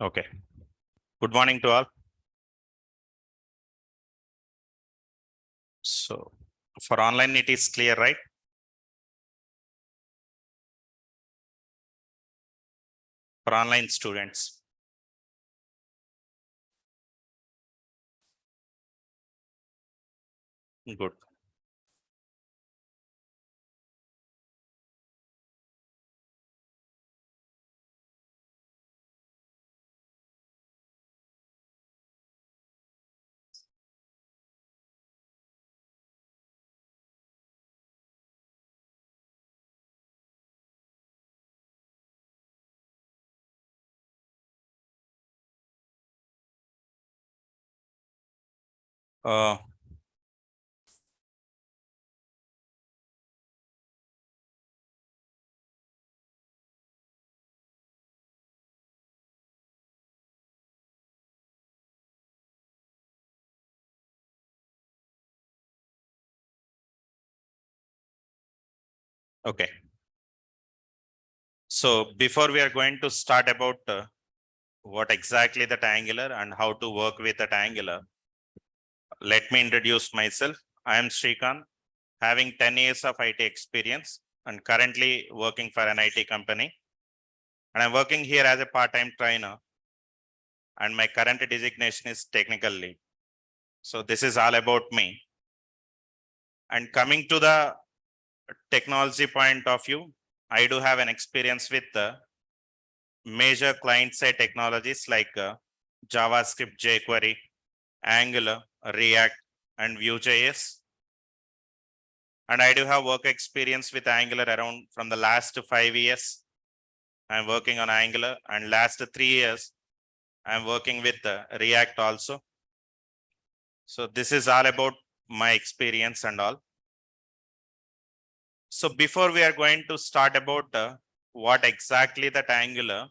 Okay. Good morning to all. So for online, it is clear, right? For online students. Good. Uh, okay. So before we are going to start about what exactly that Angular and how to work with that Angular, let me introduce myself. I am Srikanth, having 10 years of IT experience and currently working for an IT company. And I'm working here as a part-time trainer. And my current designation is technical lead. So this is all about me. And coming to the technology point of view, I do have an experience with major client-side technologies like JavaScript, jQuery, Angular, React, and Vue.js. And I do have work experience with Angular around from the last 5 years. I'm working on Angular, and last 3 years, I'm working with React also. So this is all about my experience and all. So before we are going to start about what exactly that Angular,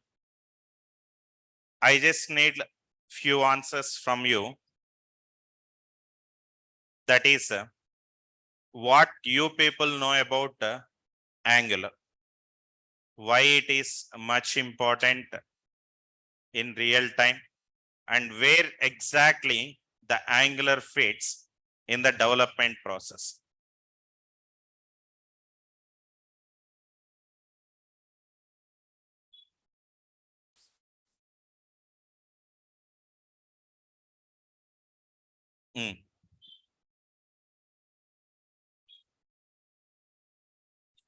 I just need few answers from you. That is what you people know about Angular, why it is much important in real time, and where exactly the Angular fits in the development process. Mm.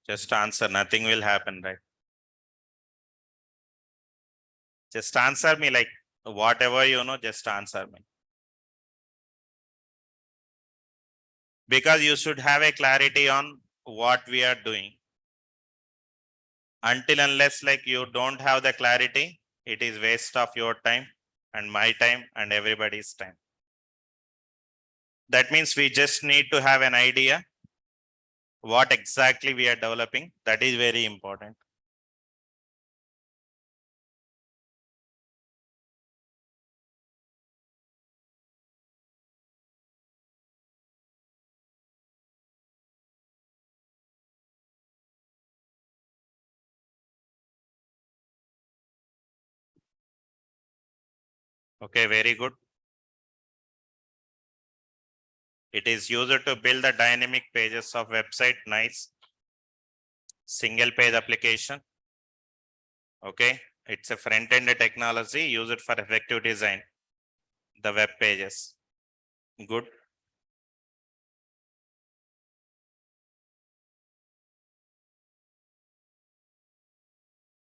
Just answer, nothing will happen, right? Just answer me like whatever you know, just answer me. Because you should have a clarity on what we are doing. Until unless like you don't have the clarity, it is waste of your time and my time and everybody's time. That means we just need to have an idea what exactly we are developing. That is very important. Okay, very good. It is used to build the dynamic pages of website. Nice. Single page application. Okay. It's a front-end technology used for effective design. The web pages. Good.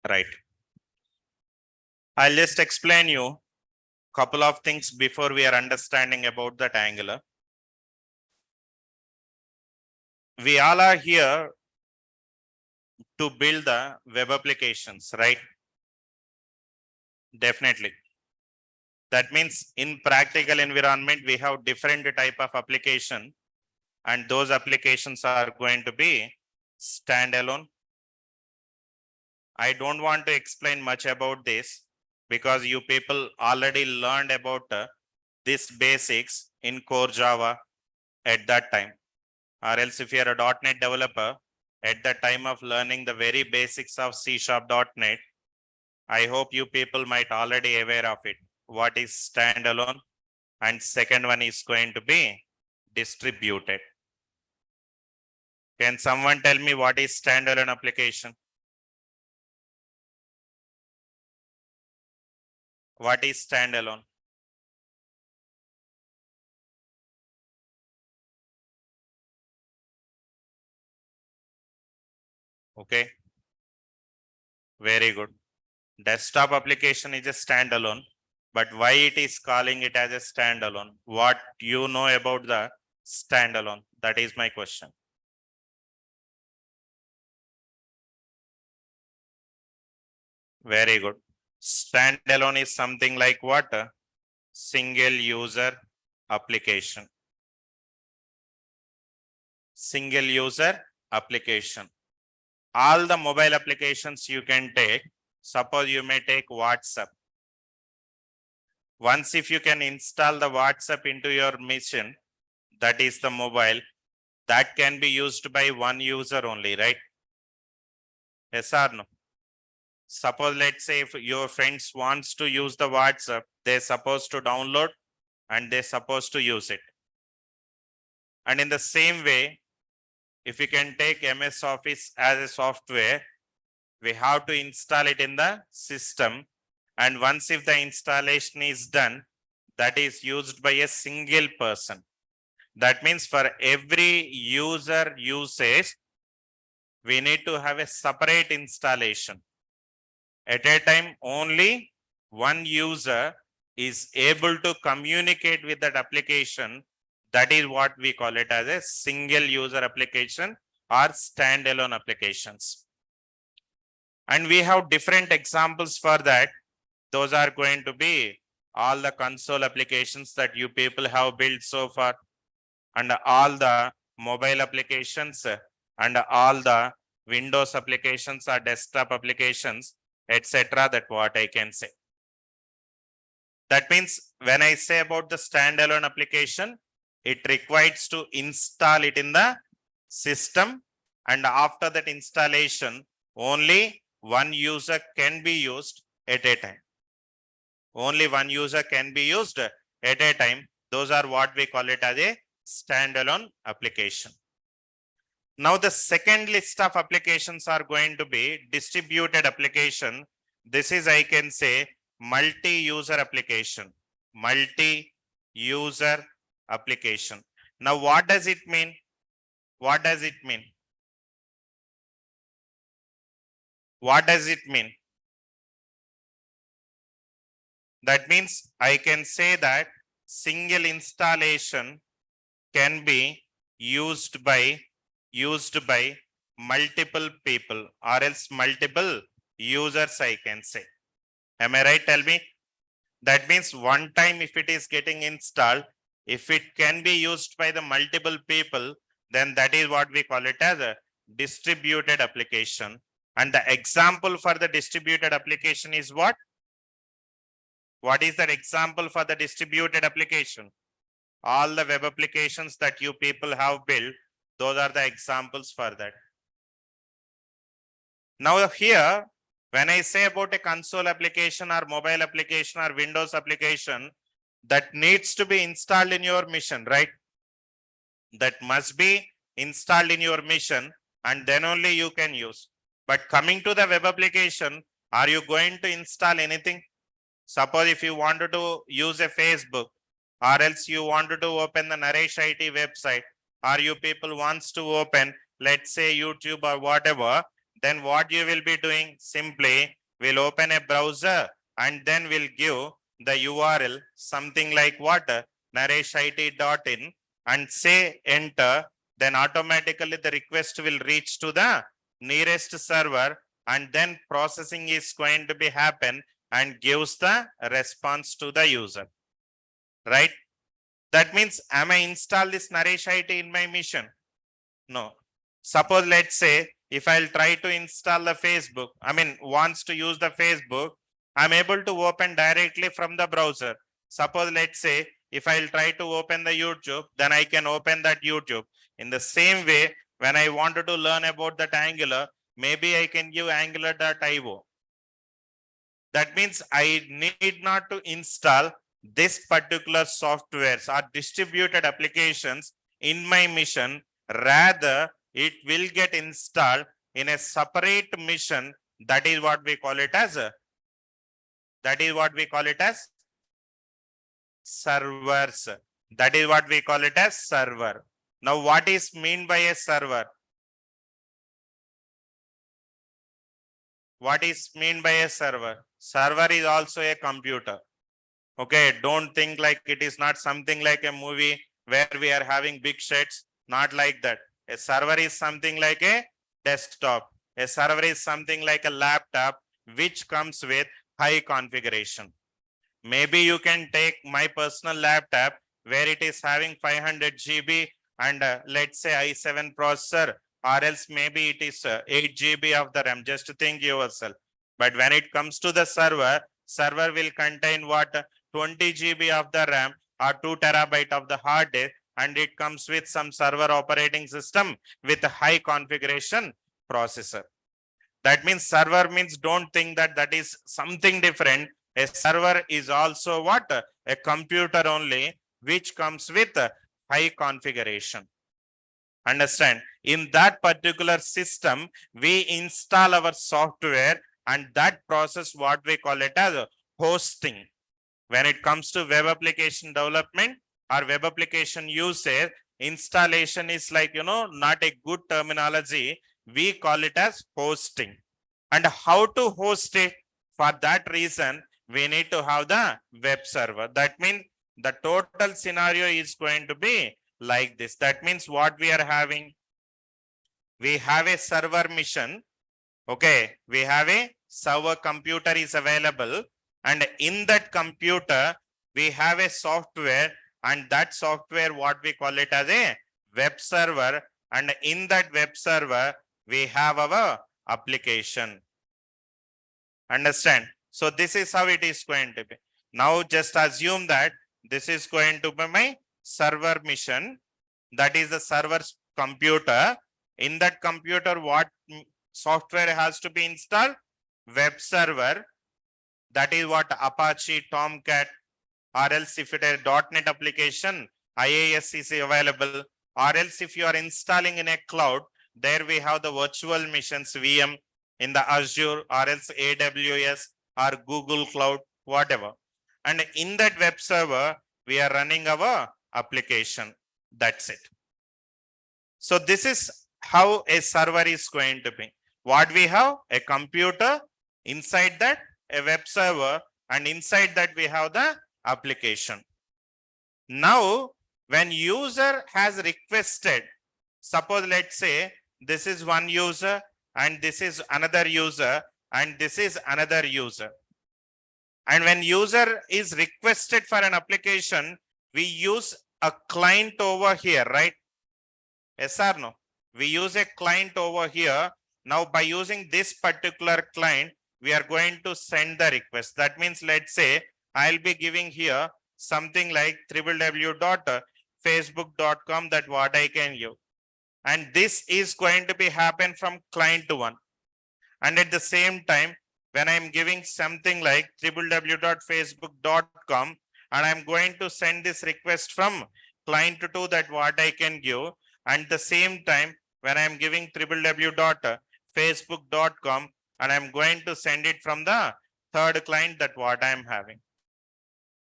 Right. I'll just explain you couple of things before we are understanding about that Angular. We all are here to build the web applications, right? Definitely. That means in practical environment, we have different type of application, and those applications are going to be standalone. I don't want to explain much about this because you people already learned about this basics in core Java at that time. Or else if you are a .NET developer, at the time of learning the very basics of C#.NET, I hope you people might already aware of it. What is standalone? And second one is going to be distributed. Can someone tell me what is standalone application? What is standalone? Okay, very good. Desktop application is a standalone, but why it is calling it as a standalone? What you know about the standalone? That is my question. Very good. Standalone is something like what? Single user application. Single user application. All the mobile applications you can take. Suppose you may take WhatsApp. Once if you can install the WhatsApp into your machine, that is the mobile, that can be used by one user only, right? Yes or no? Suppose let's say if your friends wants to use the WhatsApp, they're supposed to download and they're supposed to use it. And in the same way, if we can take MS Office as a software, we have to install it in the system. And once if the installation is done, that is used by a single person. That means for every user usage, we need to have a separate installation. At a time, only one user is able to communicate with that application. That is what we call it as a single user application or standalone applications. And we have different examples for that. Those are going to be all the console applications that you people have built so far, and all the mobile applications, and all the Windows applications or desktop applications, etc. That what I can say. That means when I say about the standalone application, it requires to install it in the system, and after that installation, only one user can be used at a time. Only one user can be used at a time. Those are what we call it as a standalone application. Now the second list of applications are going to be distributed application. This is, I can say, multi-user application. Multi-user application. Now what does it mean? What does it mean? What does it mean? That means I can say that single installation can be used by multiple people or else multiple users, I can say. Am I right? Tell me. That means one time if it is getting installed, if it can be used by the multiple people, then that is what we call it as a distributed application. And the example for the distributed application is what? What is that example for the distributed application? All the web applications that you people have built, those are the examples for that. Now here, when I say about a console application or mobile application or Windows application, that needs to be installed in your machine, right? That must be installed in your machine, and then only you can use. But coming to the web application, are you going to install anything? Suppose if you wanted to use a Facebook, or else you wanted to open the Naresh IT website, or you people wants to open, let's say YouTube or whatever, then what you will be doing? Simply will open a browser and then will give the URL something like what? NareshIT.in, and say enter, then automatically the request will reach to the nearest server, and then processing is going to be happen and gives the response to the user, right? That means, am I install this Naresh IT in my machine? No. Suppose let's say if I'll try to install the Facebook, wants to use the Facebook, I'm able to open directly from the browser. Suppose let's say if I'll try to open the YouTube, then I can open that YouTube. In the same way, when I wanted to learn about that Angular, maybe I can give angular.io. That means I need not to install this particular softwares or distributed applications in my mission. Rather, it will get installed in a separate mission. That is what we call it as servers. That is what we call it as server. Now, what is mean by a server? What is mean by a server? Server is also a computer. Okay, don't think like it is not something like a movie where we are having big sheds. Not like that. A server is something like a desktop. A server is something like a laptop which comes with high configuration. Maybe you can take my personal laptop where it is having 500 GB and let's say i7 processor, or else maybe it is 8 GB of the RAM. Just think yourself. But when it comes to the server, server will contain what? 20 GB of the RAM or 2 terabyte of the hard disk, and it comes with some server operating system with a high configuration processor. That means server means, don't think that that is something different. A server is also what? A computer only, which comes with high configuration. Understand? In that particular system, we install our software, and that process what we call it as hosting. When it comes to web application development or web application usage, installation is like, not a good terminology. We call it as hosting. And how to host it? For that reason, we need to have the web server. That means the total scenario is going to be like this. That means what we are having, we have a server mission. Okay, we have a server computer is available, and in that computer we have a software, and that software what we call it as a web server, and in that web server we have our application. Understand? So this is how it is going to be. Now just assume that this is going to be my server mission. That is the server's computer. In that computer, what software has to be installed? Web server. That is what Apache, Tomcat, or else if it is a .NET application, IIS is available. Or else if you are installing in a cloud, there we have the virtual machines VM in the Azure, or else AWS or Google Cloud, whatever. And in that web server, we are running our application. That's it. So this is how a server is going to be. What we have? A computer, inside that a web server, and inside that we have the application. Now, when user has requested, suppose let's say this is one user and this is another user and this is another user. And when user is requested for an application, we use a client over here, right? Yes or no? We use a client over here. Now by using this particular client, we are going to send the request. That means let's say I'll be giving here something like www.facebook.com, that what I can give. And this is going to be happen from client to one. And at the same time, when I'm giving something like www.facebook.com, and I'm going to send this request from client to two, that what I can give. And the same time, when I'm giving www.facebook.com, and I'm going to send it from the third client, that what I'm having.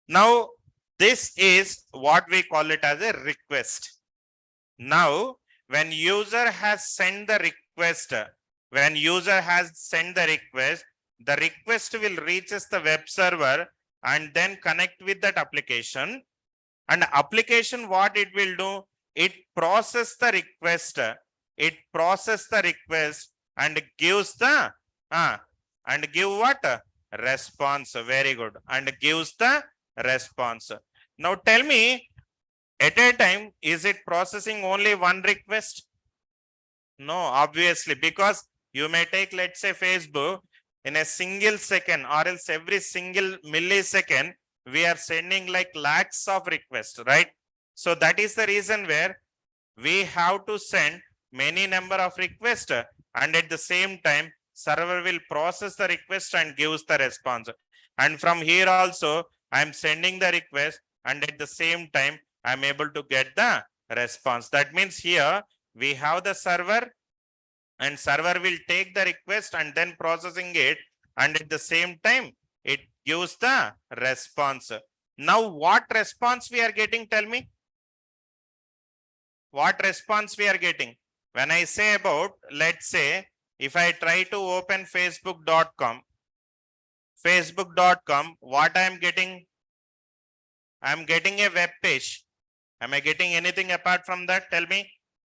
Now, this is what we call it as a request. Now, when user has sent the request, the request will reaches the web server and then connect with that application. And application, what it will do, it process the request. It process the request and gives the and give what? Response. Very good. And gives the response. Now tell me, at a time, is it processing only one request? No, obviously, because you may take, let's say, Facebook in a single second, or else every single millisecond, we are sending like lakhs of requests, right? So that is the reason where we have to send many number of requests, and at the same time, server will process the request and gives the response. And from here also, I'm sending the request and at the same time, I'm able to get the response. That means here we have the server and server will take the request and then processing it. And at the same time, it gives the response. Now, what response we are getting? Tell me. What response we are getting? When I say about, let's say, if I try to open facebook.com, what I am getting? I am getting a web page. Am I getting anything apart from that? Tell me.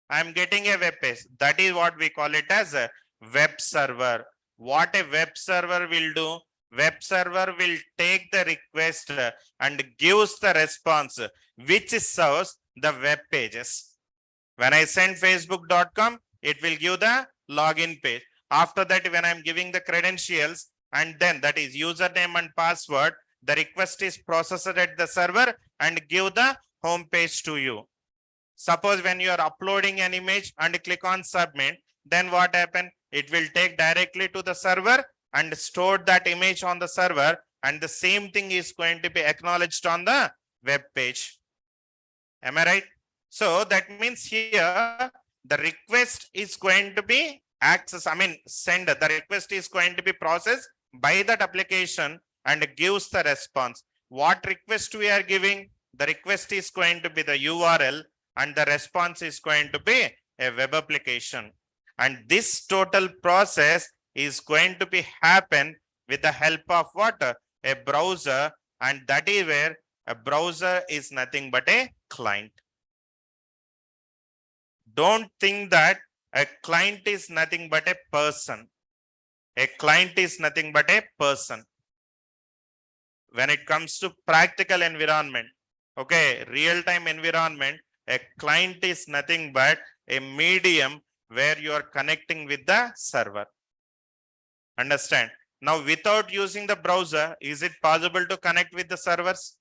I am getting a web page. That is what we call it as a web server. What a web server will do? Web server will take the request and gives the response, which serves the web pages. When I send facebook.com, it will give the login page. After that, when I'm giving the credentials and then that is username and password, the request is processed at the server and give the home page to you. Suppose when you are uploading an image and click on submit, then what happens? It will take directly to the server and store that image on the server, and the same thing is going to be acknowledged on the web page. Am I right? So that means here the request is going to be send. The request is going to be processed by that application and gives the response. What request we are giving? The request is going to be the URL and the response is going to be a web application. And this total process is going to be happen with the help of what? A browser, and that is where a browser is nothing but a client. Don't think that a client is nothing but a person. A client is nothing but a person. When it comes to practical environment, okay, real-time environment, a client is nothing but a medium where you are connecting with the server. Understand? Now, without using the browser, is it possible to connect with the servers?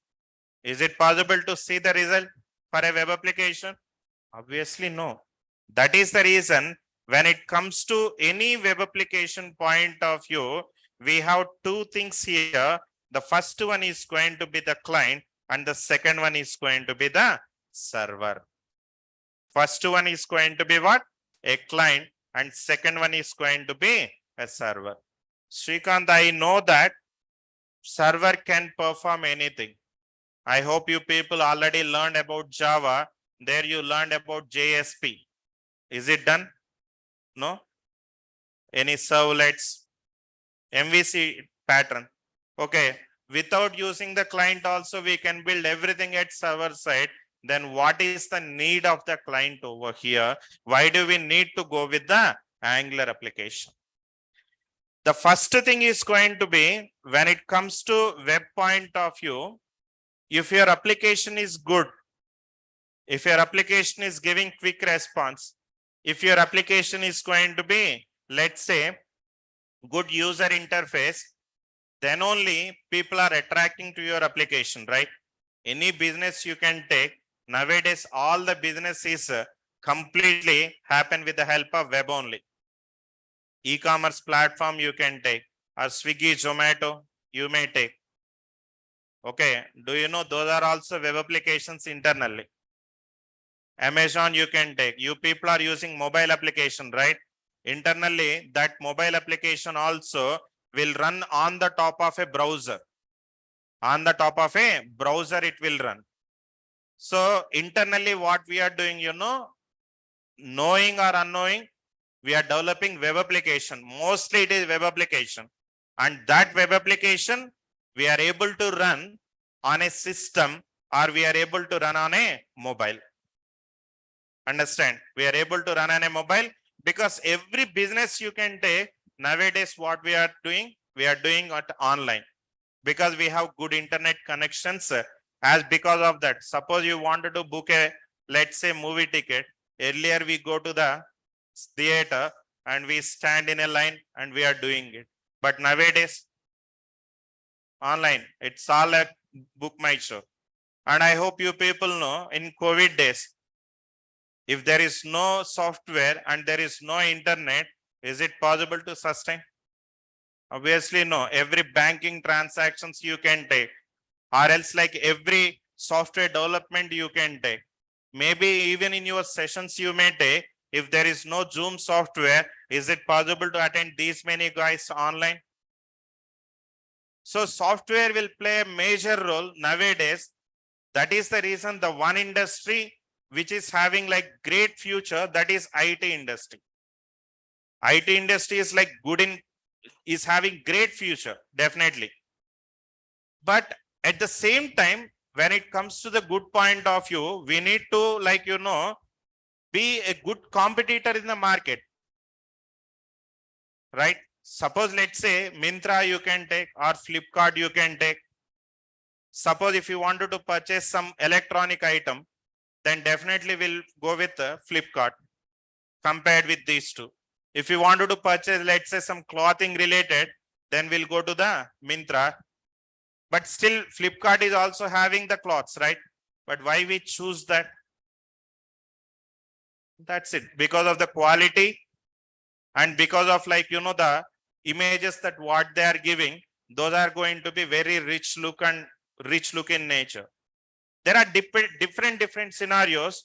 Is it possible to see the result for a web application? Obviously, no. That is the reason when it comes to any web application point of view, we have two things here. The first one is going to be the client and the second one is going to be the server. First one is going to be what? A client, and second one is going to be a server. Srikanth, I know that server can perform anything. I hope you people already learned about Java. There you learned about JSP. Is it done? No? Any servlets? MVC pattern. Okay. Without using the client also, we can build everything at server side. Then what is the need of the client over here? Why do we need to go with the Angular application? The first thing is going to be, when it comes to web point of view, if your application is good, if your application is giving quick response, if your application is going to be, let's say, good user interface, then only people are attracting to your application, right? Any business you can take. Nowadays, all the business is completely happen with the help of web only. E-commerce platform you can take, or Swiggy, Zomato, you may take. Okay, do you know those are also web applications internally? Amazon you can take. You people are using mobile application, right? Internally, that mobile application also will run on the top of a browser. On the top of a browser, it will run. So internally, what we are doing, you know, knowing or unknowing, we are developing web application. Mostly it is web application. And that web application, we are able to run on a system or we are able to run on a mobile. Understand? We are able to run on a mobile because every business you can take, nowadays what we are doing it online because we have good internet connections. As because of that, suppose you wanted to book a, let's say, movie ticket. Earlier we go to the theater and we stand in a line and we are doing it. But nowadays, online, it's all a book my show. And I hope you people know in COVID days, if there is no software and there is no internet, is it possible to sustain? Obviously, no. Every banking transactions you can take, or else like every software development you can take. Maybe even in your sessions you may take. If there is no Zoom software, is it possible to attend these many guys online? So software will play a major role nowadays. That is the reason the one industry which is having like great future, that is IT industry. IT industry is like is having great future, definitely. But at the same time, when it comes to the good point of view, we need to be a good competitor in the market, right? Suppose let's say Myntra you can take or Flipkart you can take. Suppose if you wanted to purchase some electronic item, then definitely we'll go with Flipkart compared with these two. If you wanted to purchase, let's say some clothing related, then we'll go to the Myntra. But still Flipkart is also having the clothes, right? But why we choose that? That's it. Because of the quality and because of the images that what they are giving, those are going to be very rich look in nature. There are different scenarios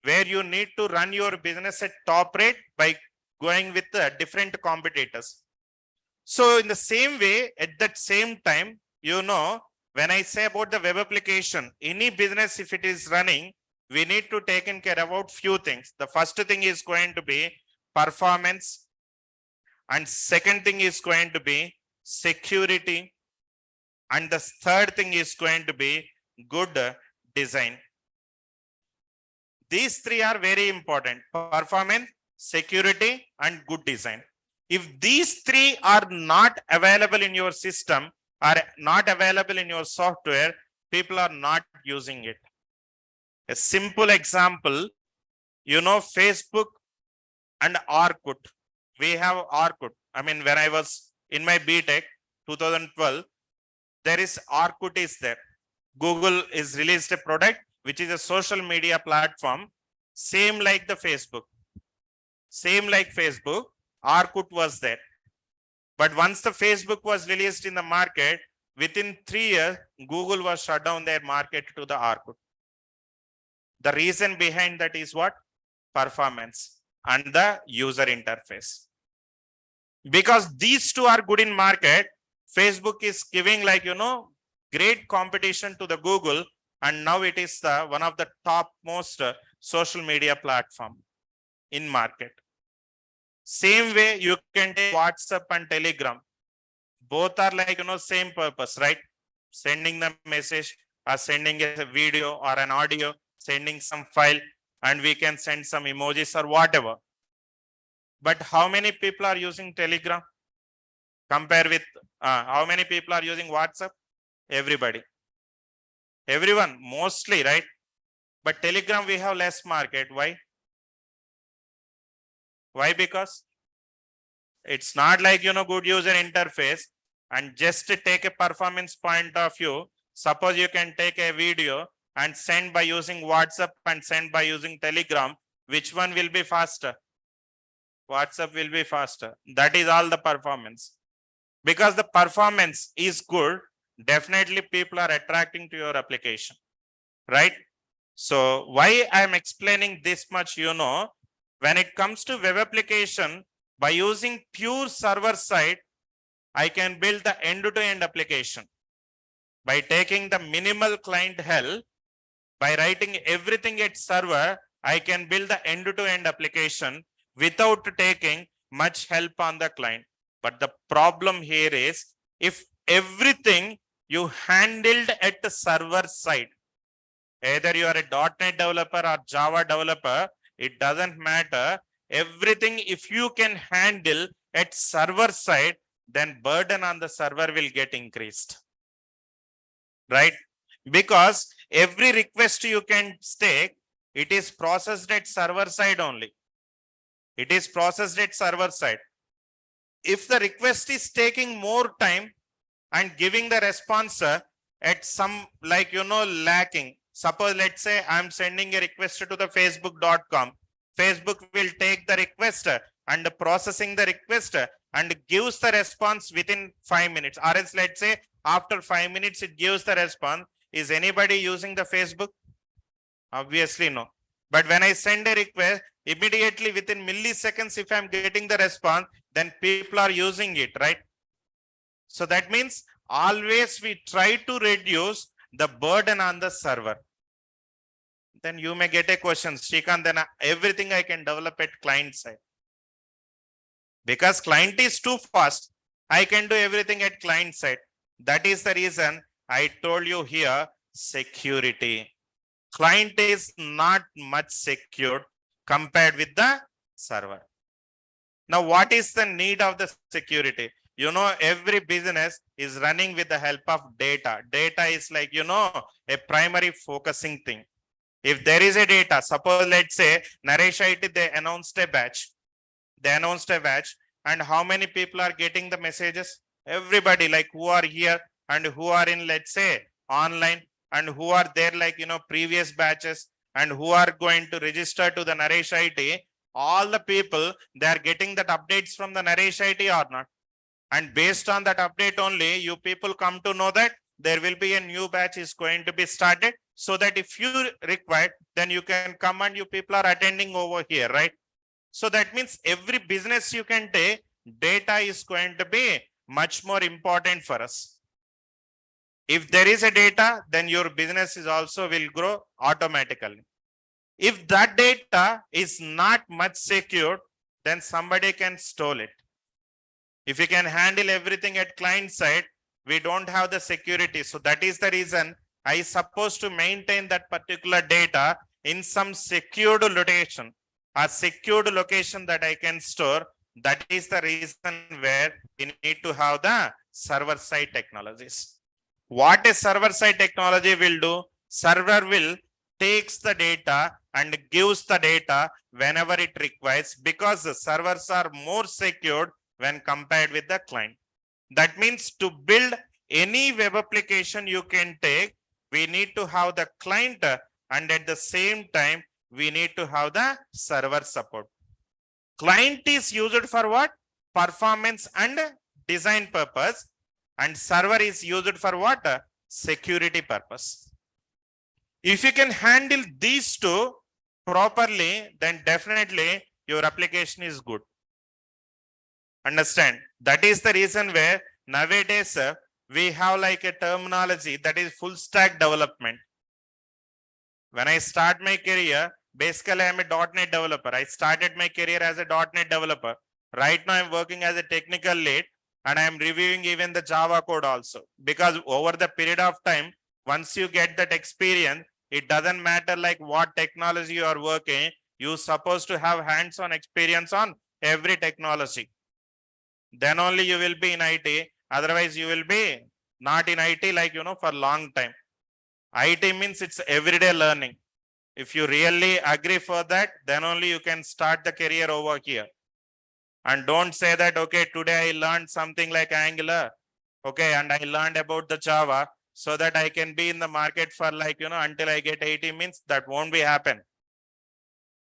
where you need to run your business at top rate by going with the different competitors. So in the same way, at that same time, when I say about the web application, any business, if it is running, we need to take in care about few things. The first thing is going to be performance. And second thing is going to be security. And the third thing is going to be good design. These three are very important: performance, security, and good design. If these three are not available in your system, are not available in your software, people are not using it. A simple example, Facebook and Orkut. We have Orkut. I mean, when I was in my BTech 2012, there is Orkut is there. Google is released a product which is a social media platform, same like the Facebook. Same like Facebook, Orkut was there. But once the Facebook was released in the market, within 3 years, Google was shut down their market to the Orkut. The reason behind that is what? Performance and the user interface. Because these two are good in market, Facebook is giving great competition to the Google, and now it is one of the top most social media platform in market. Same way you can take WhatsApp and Telegram. Both are same purpose, right? Sending the message or sending a video or an audio, sending some file, and we can send some emojis or whatever. But how many people are using Telegram? Compare with how many people are using WhatsApp? Everybody. Everyone, mostly, right? But Telegram, we have less market. Why? Why? Because it's not good user interface. And just to take a performance point of view, suppose you can take a video and send by using WhatsApp and send by using Telegram. Which one will be faster? WhatsApp will be faster. That is all the performance. Because the performance is good, definitely people are attracting to your application, right? So why I am explaining this much, when it comes to web application, by using pure server side, I can build the end-to-end application. By taking the minimal client help, by writing everything at server, I can build the end-to-end application without taking much help on the client. But the problem here is, if everything you handled at the server side, either you are a .NET developer or Java developer, it doesn't matter. Everything, if you can handle at server side, then burden on the server will get increased, right? Because every request you can take, it is processed at server side only. It is processed at server side. If the request is taking more time and giving the response at some lacking, suppose let's say I'm sending a request to the facebook.com. Facebook will take the request and processing the request and gives the response within 5 minutes. Or else, let's say after 5 minutes, it gives the response. Is anybody using the Facebook? Obviously, no. But when I send a request, immediately within milliseconds, if I'm getting the response, then people are using it, right? So that means always we try to reduce the burden on the server. Then you may get a question, Srikanth, then everything I can develop at client side. Because client is too fast, I can do everything at client side. That is the reason I told you here, security. Client is not much secured compared with the server. Now, what is the need of the security? You know, every business is running with the help of data. Data is like, you know, a primary focusing thing. If there is a data, suppose let's say NareshIT, they announced a batch. They announced a batch, and how many people are getting the messages? Everybody, like who are here and who are in, let's say, online, and who are there, like, you know, previous batches, and who are going to register to the NareshIT. All the people, they are getting that updates from the NareshIT or not. And based on that update only, you people come to know that there will be a new batch is going to be started, so that if you require, then you can come and you people are attending over here, right? So that means every business you can take, data is going to be much more important for us. If there is a data, then your business is also will grow automatically. If that data is not much secured, then somebody can steal it. If you can handle everything at client side, we don't have the security. So that is the reason I supposed to maintain that particular data in some secured location, a secured location that I can store. That is the reason where we need to have the server side technologies. What a server side technology will do, server will takes the data and gives the data whenever it requires, because the servers are more secured when compared with the client. That means to build any web application you can take, we need to have the client, and at the same time, we need to have the server support. Client is used for what? Performance and design purpose, and server is used for what? Security purpose. If you can handle these two properly, then definitely your application is good. Understand? That is the reason where nowadays we have like a terminology that is full stack development. When I start my career, basically I'm a .NET developer. I started my career as a .NET developer. Right now I'm working as a technical lead, and I'm reviewing even the Java code also. Because over the period of time, once you get that experience, it doesn't matter like what technology you are working, you're supposed to have hands-on experience on every technology. Then only you will be in IT. Otherwise, you will be not in IT, like, you know, for long time. IT means it's everyday learning. If you really agree for that, then only you can start the career over here. And don't say that, okay, today I learned something like Angular, okay, and I learned about the Java, so that I can be in the market for like, you know, until I get 80 means that won't be happen.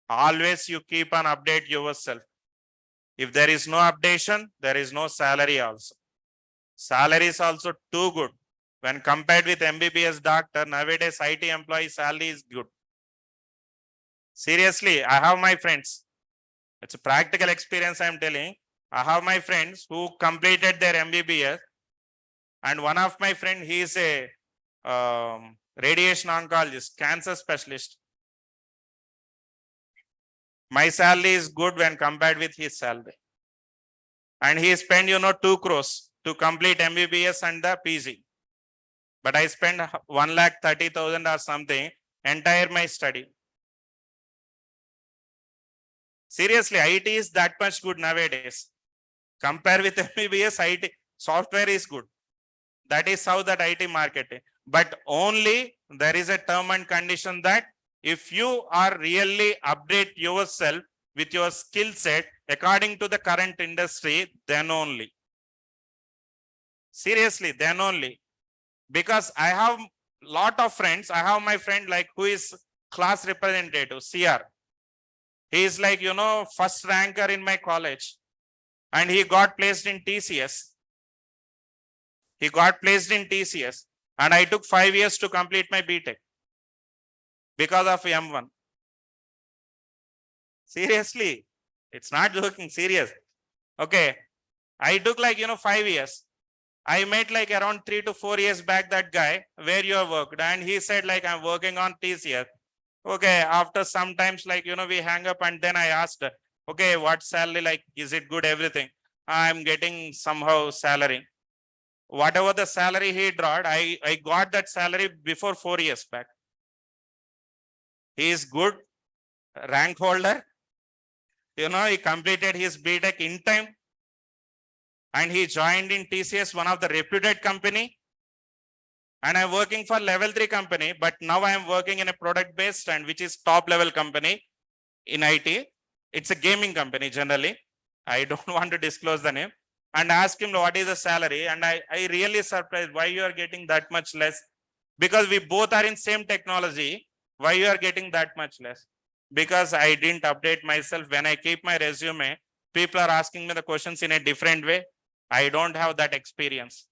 Always you keep on update yourself. If there is no updation, there is no salary also. Salary is also too good. When compared with MBBS doctor, nowadays IT employee salary is good. Seriously, I have my friends. It's a practical experience I'm telling. I have my friends who completed their MBBS, and one of my friend, he is a radiation oncologist, cancer specialist. My salary is good when compared with his salary. And he spent, you know, 2 crores to complete MBBS and the PG. But I spent 1,30,000 or something, entire my study. Seriously, IT is that much good nowadays. Compare with MBBS, IT software is good. That is how that IT market is. But only there is a term and condition that if you are really update yourself with your skill set according to the current industry, then only. Seriously, then only. Because I have lot of friends. I have my friend like who is class representative, CR. He is like, you know, first ranker in my college. and he got placed in TCS. He got placed in TCS, and I took 5 years to complete my BTech because of M1. Seriously, it's not joking, serious. Okay, I took like 5 years. I met like around 3 to 4 years back that guy where you have worked, and he said like I'm working on TCS. Okay, after sometimes like we hang up, and then I asked, okay, what salary, like is it good, everything? I'm getting somehow salary. Whatever the salary he drawed, I got that salary before 4 years back. He is good rank holder. He completed his BTech in time, and he joined in TCS, one of the reputed company. And I'm working for level 3 company, but now I am working in a product based and which is top level company in IT. It's a gaming company generally. I don't want to disclose the name. And ask him what is the salary. And I really surprised why you are getting that much less. Because we both are in same technology. Why you are getting that much less? Because I didn't update myself. When I keep my resume, people are asking me the questions in a different way. I don't have that experience.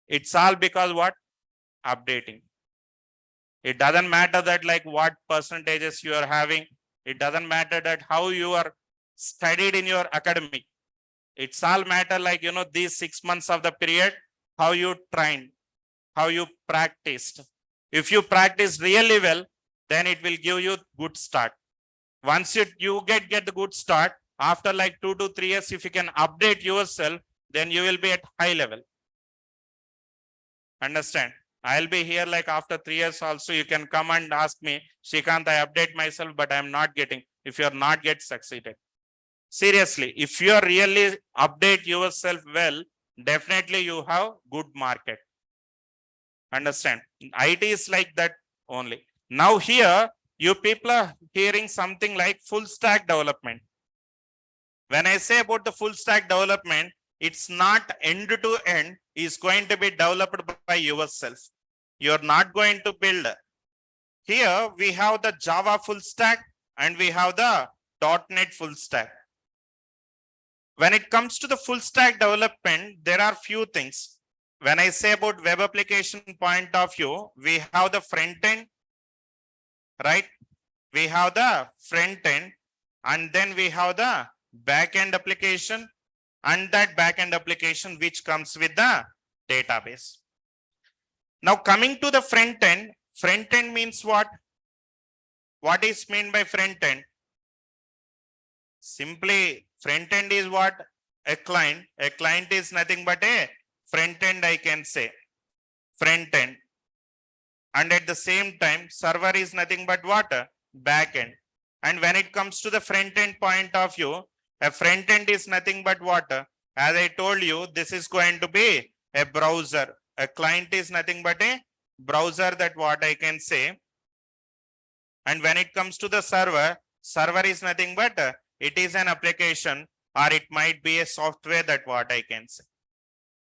It's all because what? Updating. It doesn't matter that like what percentages you are having. It doesn't matter that how you are studied in your academic. It's all matter like, these 6 months of the period, how you trained, how you practiced. If you practice really well, then it will give you good start. Once you get the good start, after like 2 to 3 years, if you can update yourself, then you will be at high level. Understand? I'll be here like after 3 years also, you can come and ask me, Srikanth, I update myself, but I'm not getting, if you're not get succeeded. Seriously, if you really update yourself well, definitely you have good market. Understand? IT is like that only. Now here, you people are hearing something like full stack development. When I say about the full stack development, it's not end to end, is going to be developed by yourself. You're not going to build. Here we have the Java full stack and we have the .NET full stack. When it comes to the full stack development, there are few things. When I say about web application point of view, we have the front end, right? We have the front end, and then we have the back end application, and that back end application which comes with the database. Now coming to the front end means what? What is meant by front end? Simply front end is what? A client. A client is nothing but a front end, I can say. Front end. And at the same time, server is nothing but what? Back end. And when it comes to the front end point of view, a front end is nothing but what? As I told you, this is going to be a browser. A client is nothing but a browser, that what I can say. And when it comes to the server is nothing but it is an application, or it might be a software, that what I can say.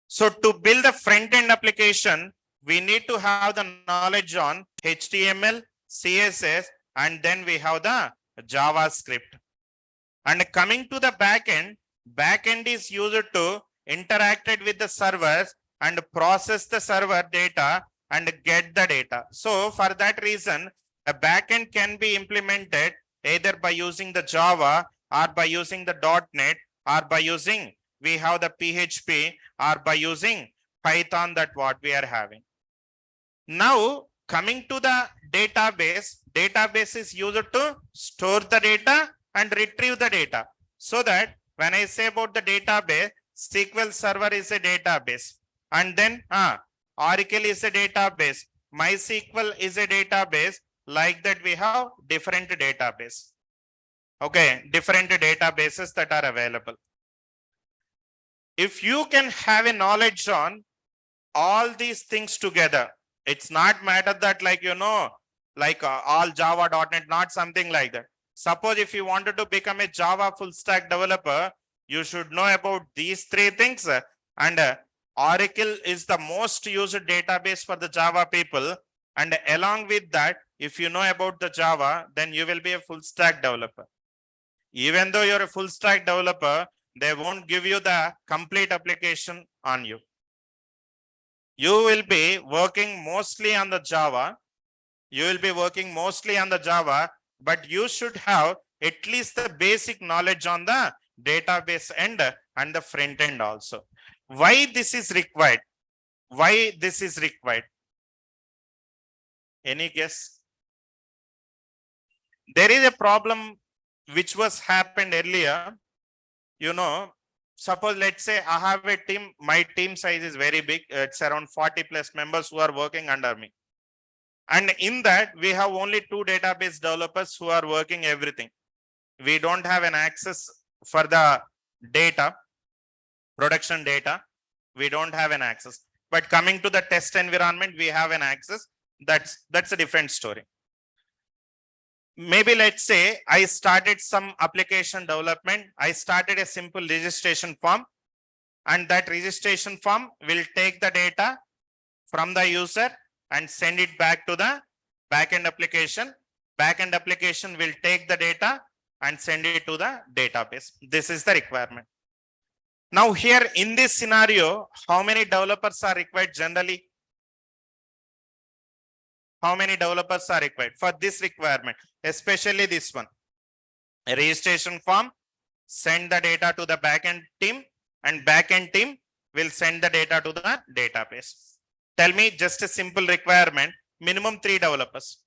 So to build a front end application, we need to have the knowledge on HTML, CSS, and then we have the JavaScript. And coming to the back end is used to interact with the servers and process the server data and get the data. So for that reason, a backend can be implemented either by using the Java or by using the .NET or by using, we have the PHP, or by using Python, that what we are having. Now coming to the database is used to store the data and retrieve the data. So that when I say about the database, SQL Server is a database, and then Oracle is a database, MySQL is a database. Like that we have different database. Okay, different databases that are available. If you can have a knowledge on all these things together, it's not matter that like, like all Java, .NET, not something like that. Suppose if you wanted to become a Java full stack developer, you should know about these 3 things. And Oracle is the most used database for the Java people. And along with that, if you know about the Java, then you will be a full stack developer. Even though you're a full stack developer, they won't give you the complete application on you. You will be working mostly on the Java. You will be working mostly on the Java, but you should have at least the basic knowledge on the database end and the front end also. Why this is required? Why this is required? Any guess? There is a problem which was happened earlier. You know, suppose let's say I have a team, my team size is very big. It's around 40 plus members who are working under me. And in that, we have only 2 database developers who are working everything. We don't have an access for the data, production data. We don't have an access. But coming to the test environment, we have an access. That's a different story. Maybe let's say I started some application development. I started a simple registration form, and that registration form will take the data from the user and send it back to the backend application. Backend application will take the data and send it to the database. This is the requirement. Now here in this scenario, how many developers are required generally? How many developers are required for this requirement, especially this one? A registration form, send the data to the backend team, and backend team will send the data to the database. Tell me just a simple requirement, minimum 3 developers.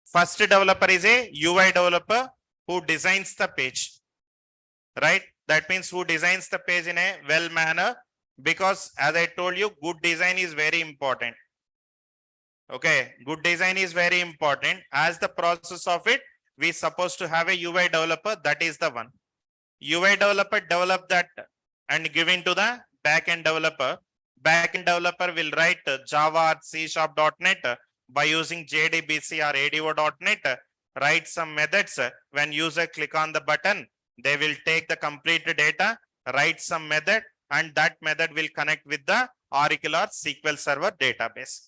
First developer is a UI developer who designs the page, right? That means who designs the page in a well manner, because as I told you, good design is very important. Okay, good design is very important. As the process of it, we supposed to have a UI developer. That is the one. UI developer develop that and give it to the backend developer. Backend developer will write Java or C#.NET by using JDBC or ADO.NET. Write some methods. When user click on the button, they will take the complete data, write some method, and that method will connect with the Oracle or SQL Server database.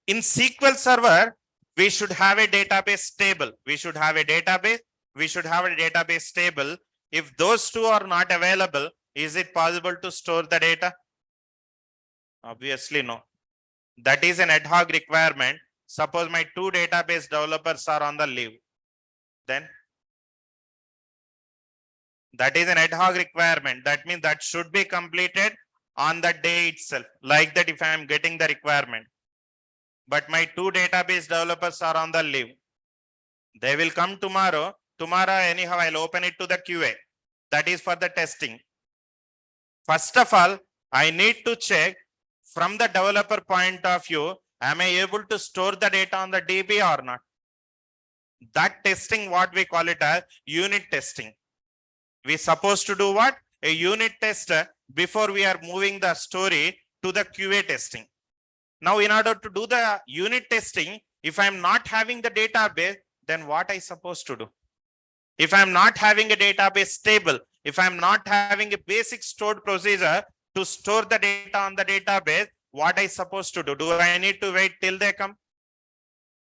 In SQL Server, we should have a database table. We should have a database. We should have a database table. If those two are not available, is it possible to store the data? Obviously, no. That is an ad hoc requirement. Suppose my 2 database developers are on the leave. Then that is an ad hoc requirement. That means that should be completed on the day itself. Like that, if I am getting the requirement, but my 2 database developers are on the leave, they will come tomorrow. Tomorrow, anyhow, I'll open it to the QA. That is for the testing. First of all, I need to check from the developer point of view, am I able to store the data on the DB or not? That testing, what we call it as unit testing. We supposed to do what? A unit test before we are moving the story to the QA testing. Now, in order to do the unit testing, if I'm not having the database, then what I supposed to do? If I'm not having a database table, if I'm not having a basic stored procedure to store the data on the database, what I supposed to do? Do I need to wait till they come?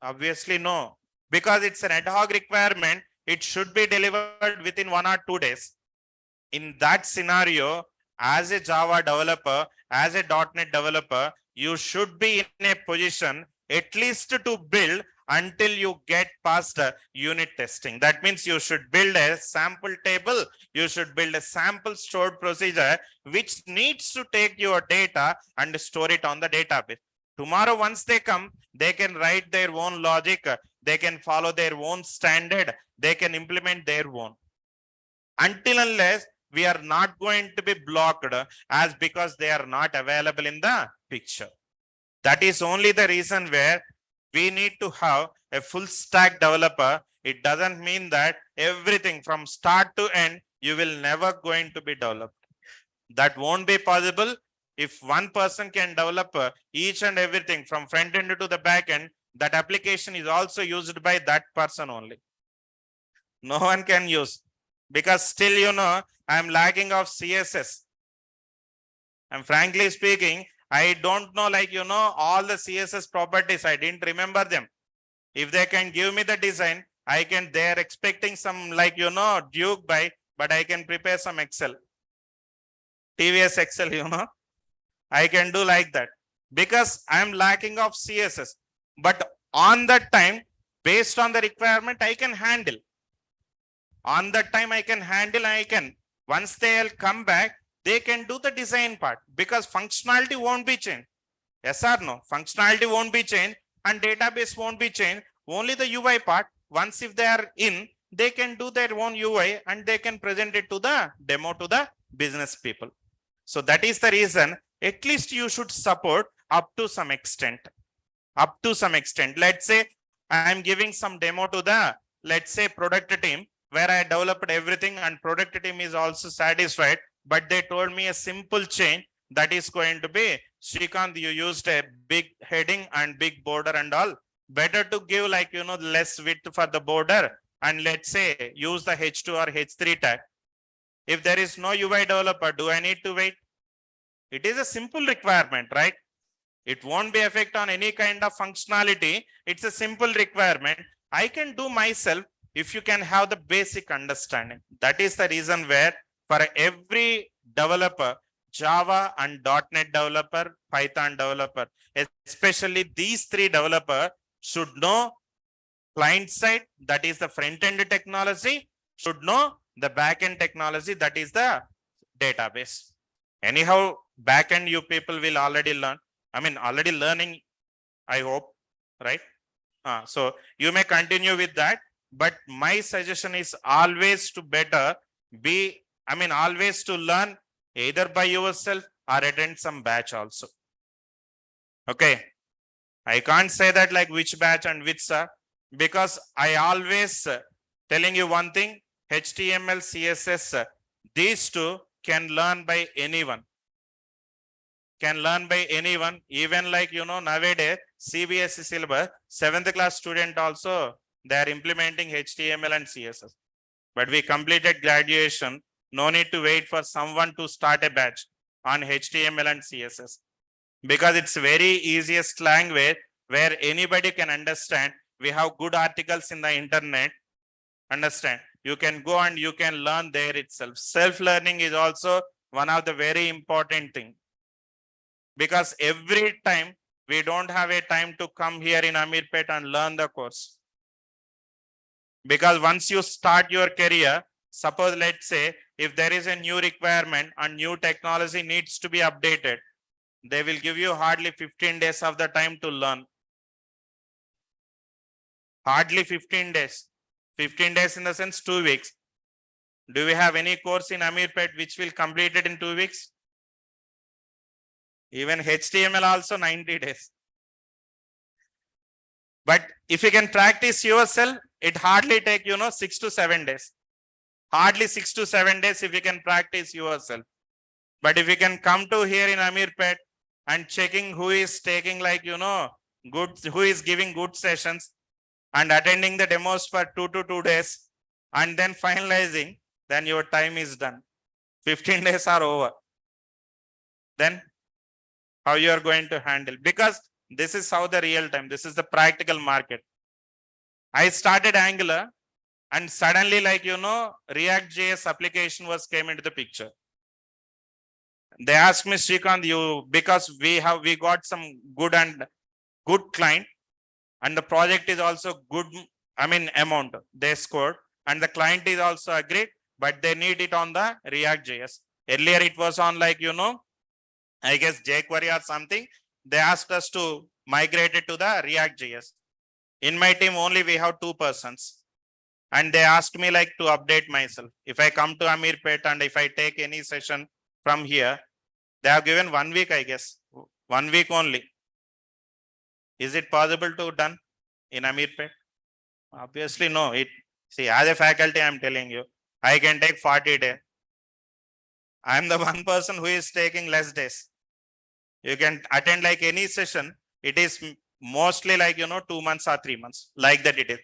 Obviously, no. Because it's an ad hoc requirement, it should be delivered within 1 or 2 days. In that scenario, as a Java developer, as a .NET developer, you should be in a position at least to build until you get past unit testing. That means you should build a sample table, you should build a sample stored procedure which needs to take your data and store it on the database. Tomorrow, once they come, they can write their own logic, they can follow their own standard, they can implement their own. Until unless we are not going to be blocked as because they are not available in the picture. That is only the reason where we need to have a full stack developer. It doesn't mean that everything from start to end, you will never going to be developed. That won't be possible. If one person can develop each and everything from front end to the back end, that application is also used by that person only. No one can use, because still, you know, I'm lacking of CSS. And frankly speaking, I don't know, like, you know, all the CSS properties. I didn't remember them. If they can give me the design, they're expecting some like, Duke bike, but I can prepare some Excel. TVS Excel, I can do like that because I'm lacking of CSS. But on that time, based on the requirement, I can handle. On that time, I can handle, once they'll come back, they can do the design part because functionality won't be changed. Yes or no? Functionality won't be changed and database won't be changed. Only the UI part, once if they are in, they can do their own UI and they can present it to the demo to the business people. So that is the reason, at least you should support up to some extent. Up to some extent. Let's say I am giving some demo to the, let's say, product team where I developed everything and product team is also satisfied, but they told me a simple change that is going to be, Srikanth, you used a big heading and big border and all. Better to give like, less width for the border and let's say use the H2 or H3 tag. If there is no UI developer, do I need to wait? It is a simple requirement, right? It won't be affect on any kind of functionality. It's a simple requirement. I can do myself if you can have the basic understanding. That is the reason where for every developer, Java and .NET developer, Python developer, especially these three developers should know client side, that is the front-end technology, should know the back-end technology, that is the database. Anyhow, back-end you people will already learn. Already learning, I hope, right? So you may continue with that, but my suggestion is always to better be, always to learn either by yourself or attend some batch also. Okay. I can't say that like which batch and which sir, because I always telling you one thing, HTML, CSS, these two can learn by anyone. Can learn by anyone, even like, nowadays, CBSE syllabus, 7th class student also, they are implementing HTML and CSS. But we completed graduation, no need to wait for someone to start a batch on HTML and CSS. Because it's very easiest language where anybody can understand. We have good articles in the internet, understand. You can go and you can learn there itself. Self-learning is also one of the very important thing. Because every time we don't have a time to come here in Amirpet and learn the course. Because once you start your career, suppose let's say if there is a new requirement and new technology needs to be updated, they will give you hardly 15 days of the time to learn. Hardly 15 days. 15 days in the sense 2 weeks. Do we have any course in Amirpet which will complete it in 2 weeks? Even HTML also 90 days. But if you can practice yourself, it hardly take, 6 to 7 days. Hardly 6 to 7 days if you can practice yourself. But if you can come to here in Amirpet and checking who is taking like, good, who is giving good sessions and attending the demos for 2 to 2 days and then finalizing, then your time is done. 15 days are over. Then how you are going to handle? Because this is how the real time, this is the practical market. I started Angular and suddenly like, React.js application came into the picture. They asked me, Srikanth, because we got some good client and the project is also good, amount they scored and the client is also agreed, but they need it on the React.js. Earlier it was on like, I guess jQuery or something. They asked us to migrate it to the React.js. In my team, only we have 2 persons. And they asked me like to update myself. If I come to Amirpet and if I take any session from here, they have given 1 week, I guess. 1 week only. Is it possible to done in Amirpet? Obviously, no. See, as a faculty, I'm telling you, I can take 40 days. I'm the one person who is taking less days. You can attend like any session. It is mostly like, 2 months or 3 months, like that it is.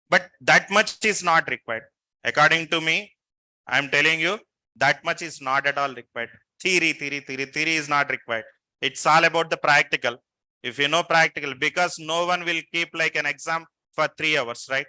But that much is not required. According to me, I'm telling you, that much is not at all required. Theory is not required. It's all about the practical. If you know practical, because no one will keep like an exam for 3 hours, right?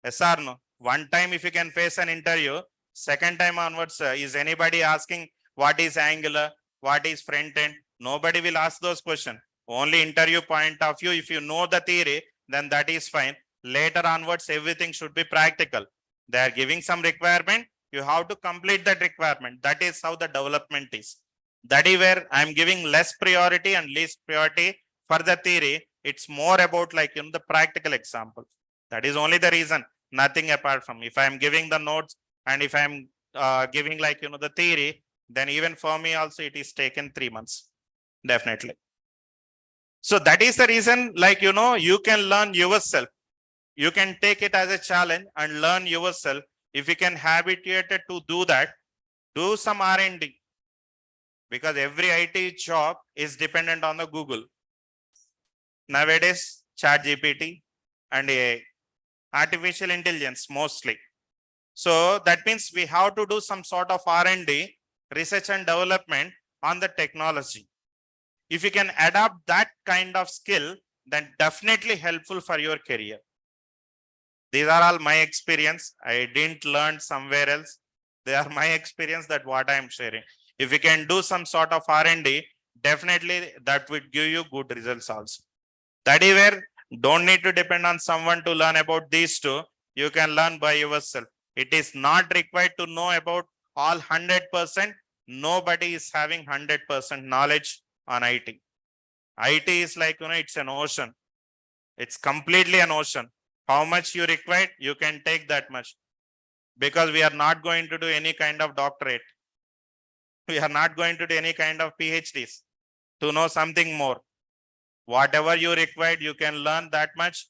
Yes or no? One time if you can face an interview, second time onwards, is anybody asking what is Angular, what is front end? Nobody will ask those questions. Only interview point of view, if you know the theory, then that is fine. Later onwards, everything should be practical. They are giving some requirement, you have to complete that requirement. That is how the development is. That is where I'm giving less priority and least priority for the theory. It's more about like, the practical example. That is only the reason, nothing apart from. If I'm giving the notes and if I'm giving like, the theory, then even for me also it is taken 3 months, definitely. So that is the reason, like, you can learn yourself. You can take it as a challenge and learn yourself. If you can habituated to do that, do some R&D, because every IT job is dependent on the Google. Nowadays, ChatGPT and AI, artificial intelligence mostly. So that means we have to do some sort of R&D, research and development on the technology. If you can adapt that kind of skill, then definitely helpful for your career. These are all my experience. I didn't learn somewhere else. They are my experience, that what I am sharing. If you can do some sort of R&D, definitely that would give you good results also. That is where don't need to depend on someone to learn about these two. You can learn by yourself. It is not required to know about all 100%. Nobody is having 100% knowledge on IT. IT is like, it's an ocean. It's completely an ocean. How much you require, you can take that much. Because we are not going to do any kind of doctorate. We are not going to do any kind of PhDs to know something more. Whatever you require, you can learn that much.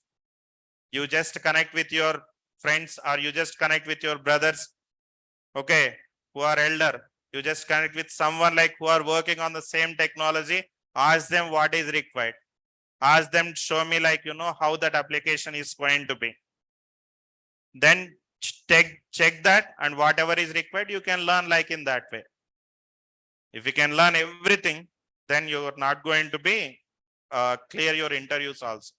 You just connect with your friends, or you just connect with your brothers, okay, who are elder. You just connect with someone like who are working on the same technology. Ask them what is required. Ask them, show me like, how that application is going to be. Then check that, and whatever is required, you can learn like in that way. If you can learn everything, then you are not going to be clear your interviews also.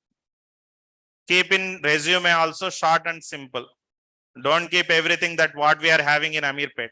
Keep in resume also short and simple. Don't keep everything that what we are having in Amirpet.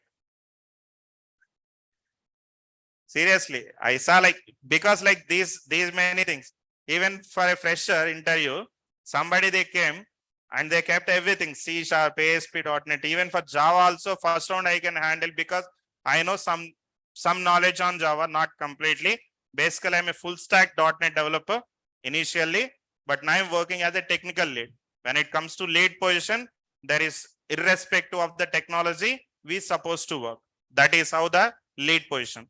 Seriously, I saw like, because like these many things, even for a fresher interview, somebody they came and they kept everything, C#, ASP.NET, even for Java also, first round I can handle because I know some knowledge on Java, not completely. Basically, I'm a full stack .NET developer initially, but now I'm working as a technical lead. When it comes to lead position, there is irrespective of the technology, we supposed to work. That is how the lead position.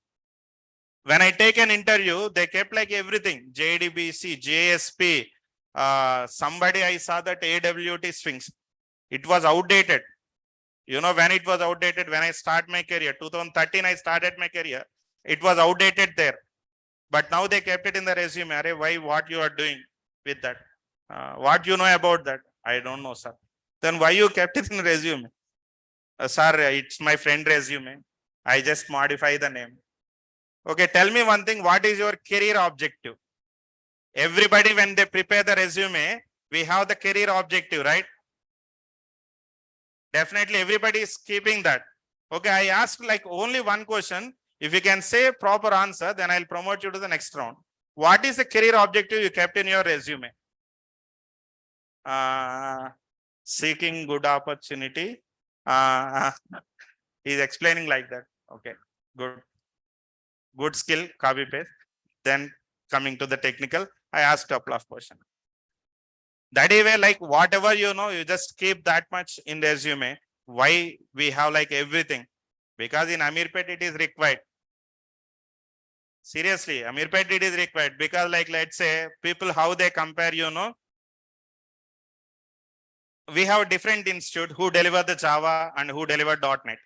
When I take an interview, they kept like everything, JDBC, JSP, somebody I saw that AWT Sphinx. It was outdated. When it was outdated, when I start my career, 2013, I started my career. It was outdated there. But now they kept it in the resume. Arey, why, what you are doing with that? What you know about that? I don't know, sir. Then why you kept it in the resume? Sir, it's my friend resume. I just modify the name. Okay, tell me one thing. What is your career objective? Everybody, when they prepare the resume, we have the career objective, right? Definitely everybody is keeping that. Okay, I asked like only one question. If you can say proper answer, then I'll promote you to the next round. What is the career objective you kept in your resume? Seeking good opportunity. He's explaining like that. Okay, good skill, copy paste. Then coming to the technical, I asked a couple of questions. That is where like whatever you just keep that much in resume. Why we have like everything? Because in Amirpet it is required. Seriously, Amirpet it is required because like let's say people how they compare, we have a different institute who deliver the Java and who deliver .NET.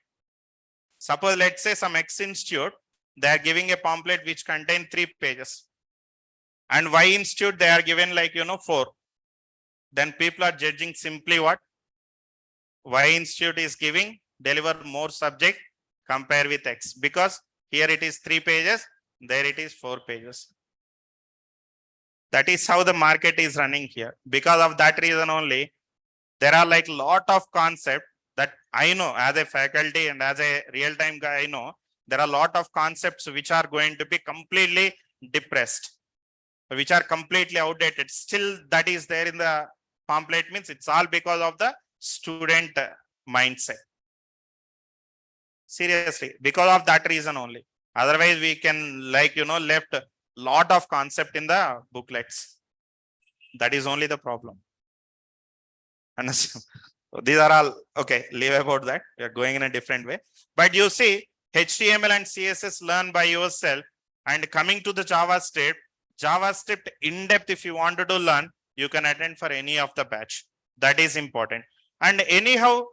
Suppose let's say some X institute, they are giving a pamphlet which contain 3 pages. And Y institute, they are given like 4. Then people are judging simply what? Y institute is giving, deliver more subject, compare with X. Because here it is 3 pages, there it is 4 pages. That is how the market is running here. Because of that reason only, There are like lot of concepts that I know as a faculty and as a real-time guy, I know there are a lot of concepts which are going to be completely depressed, which are completely outdated. Still that is there in the pamphlet, means it's all because of the student mindset. Seriously, because of that reason only. Otherwise we can left lot of concept in the booklets. That is only the problem. And so these are all okay, leave about that, we are going in a different way. But you see, HTML and CSS learn by yourself. And coming to the JavaScript in depth, if you wanted to learn, you can attend for any of the batch. That is important. And anyhow,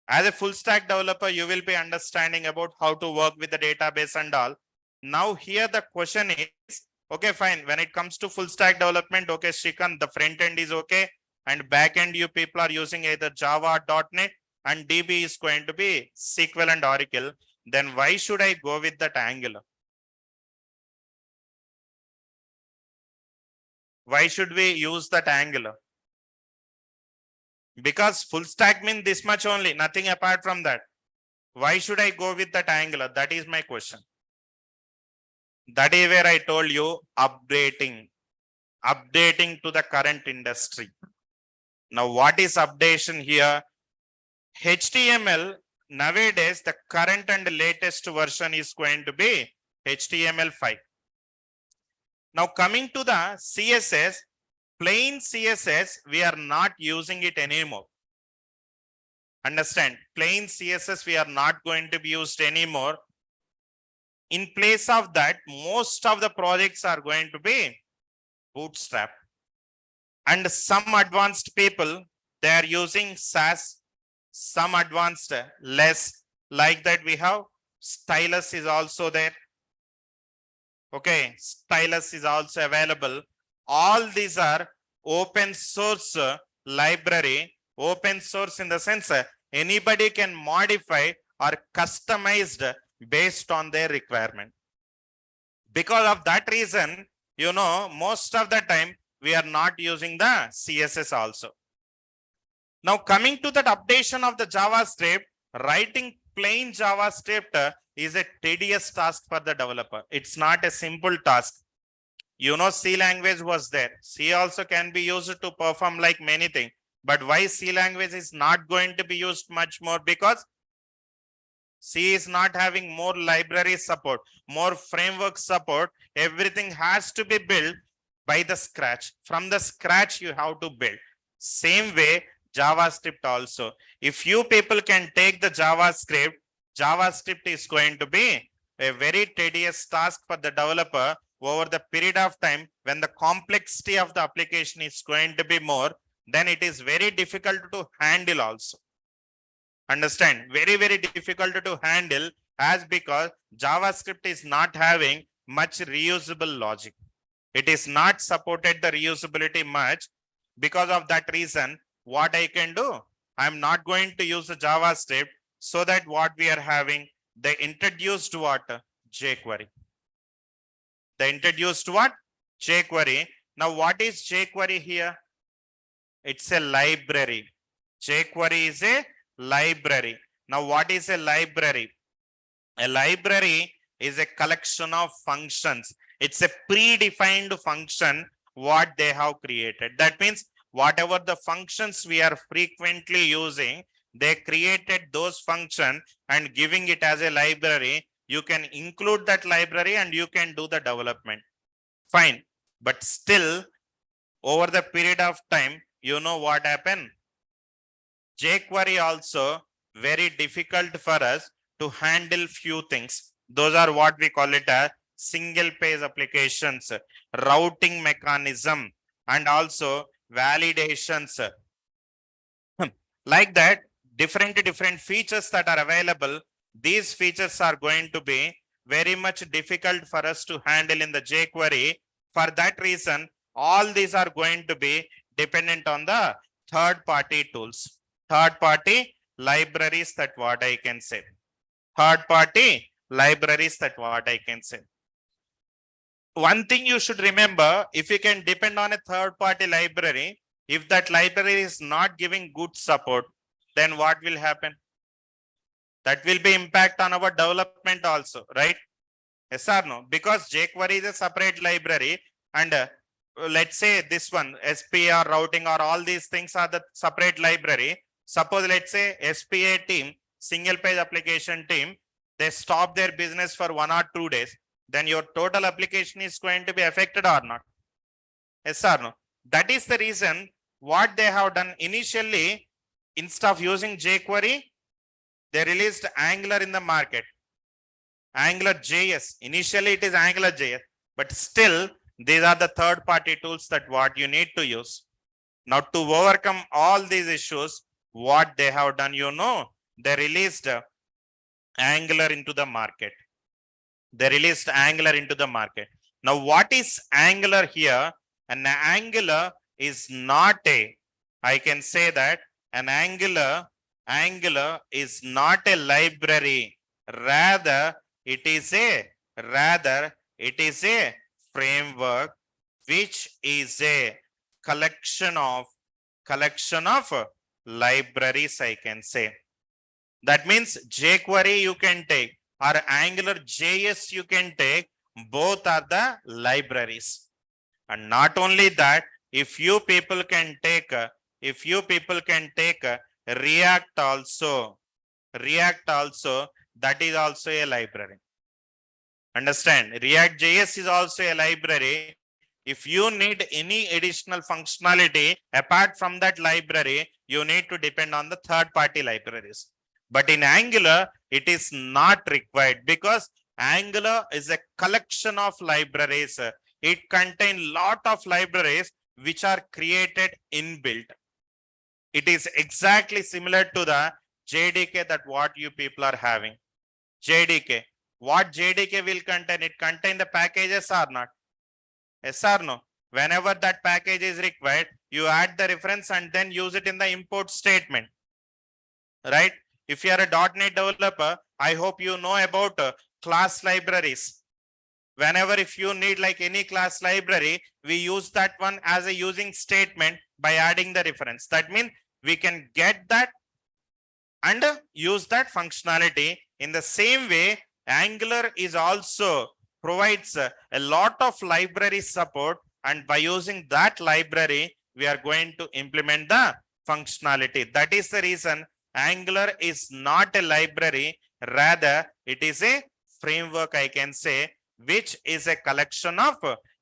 as a full stack developer, you will be understanding about how to work with the database and all. Now here the question is, okay, fine. When it comes to full stack development, okay, Srikanth, the front end is okay. And back end, you people are using either Java, .NET, and DB is going to be SQL and Oracle. Then why should I go with that Angular? Why should we use that Angular? Because full stack means this much only, nothing apart from that. Why should I go with that Angular? That is my question. That is where I told you, updating to the current industry. Now, what is updation here? HTML nowadays, the current and latest version is going to be HTML5. Now, coming to the CSS, plain CSS, we are not using it anymore. Understand? Plain CSS, we are not going to be used anymore. In place of that, most of the projects are going to be Bootstrap. And some advanced people, they are using SAS, some advanced less. Like that, we have Stylus is also there. Okay, Stylus is also available. All these are open source library. Open source in the sense anybody can modify or customized based on their requirement. Because of that reason, most of the time we are not using the CSS also. Now coming to that updation of the JavaScript, writing plain JavaScript is a tedious task for the developer. It's not a simple task. C language was there. C also can be used to perform like many things. But why C language is not going to be used much more? Because C is not having more library support, more framework support. Everything has to be built by the scratch. From the scratch, you have to build. Same way, JavaScript also. If you people can take the JavaScript is going to be a very tedious task for the developer over the period of time. When the complexity of the application is going to be more, then it is very difficult to handle also. Understand? Very, very difficult to handle, as because JavaScript is not having much reusable logic. It is not supported the reusability much. Because of that reason, what I can do, I'm not going to use the JavaScript. So that what we are having, they introduced what? jQuery. They introduced what? jQuery. Now what is jQuery here? It's a library. jQuery is a library. Now what is a library? A library is a collection of functions. It's a predefined function what they have created. That means whatever the functions we are frequently using, they created those functions and giving it as a library. You can include that library and you can do the development. Fine. But still, over the period of time, you know what happened? jQuery also very difficult for us to handle few things. Those are what we call it as single page applications, routing mechanism, and also validations. Like that, different features that are available. These features are going to be very much difficult for us to handle in the jQuery. For that reason, all these are going to be dependent on the third-party tools, third-party libraries, that what I can say. Third-party libraries, that what I can say. One thing you should remember, if you can depend on a third-party library, If that library is not giving good support, then what will happen? That will be impact on our development also, right? Yes or no? Because jQuery is a separate library, and let's say this one, SPR routing or all these things are the separate library. Suppose let's say SPA team, single page application team, they stop their business for 1 or 2 days, then your total application is going to be affected or not? Yes or no? That is the reason what they have done initially, instead of using jQuery, they released Angular in the market. Angular JS. Initially it is Angular JS, but still these are the third party tools that what you need to use. Now to overcome all these issues, what they have done, they released Angular into the market. They released Angular into the market. Now what is Angular here? An Angular is not I can say that an Angular is not a library. Rather, it is a framework which is a collection of libraries, I can say. That means jQuery you can take or Angular JS you can take, both are the libraries. And not only that, if you people can take React also, that is also a library. Understand? React JS is also a library. If you need any additional functionality apart from that library, you need to depend on the third party libraries. But in Angular, it is not required because Angular is a collection of libraries. It contains lot of libraries which are created inbuilt. It is exactly similar to the JDK that what you people are having. JDK. What JDK will contain? It contain the packages or not? Yes or no? Whenever that package is required, you add the reference and then use it in the import statement. Right? If you are a .NET developer, I hope you know about class libraries. Whenever if you need like any class library, we use that one as a using statement by adding the reference. That means we can get that and use that functionality. In the same way, Angular is also provides a lot of library support, and by using that library, we are going to implement the functionality. That is the reason Angular is not a library, rather it is a framework, I can say, which is a collection of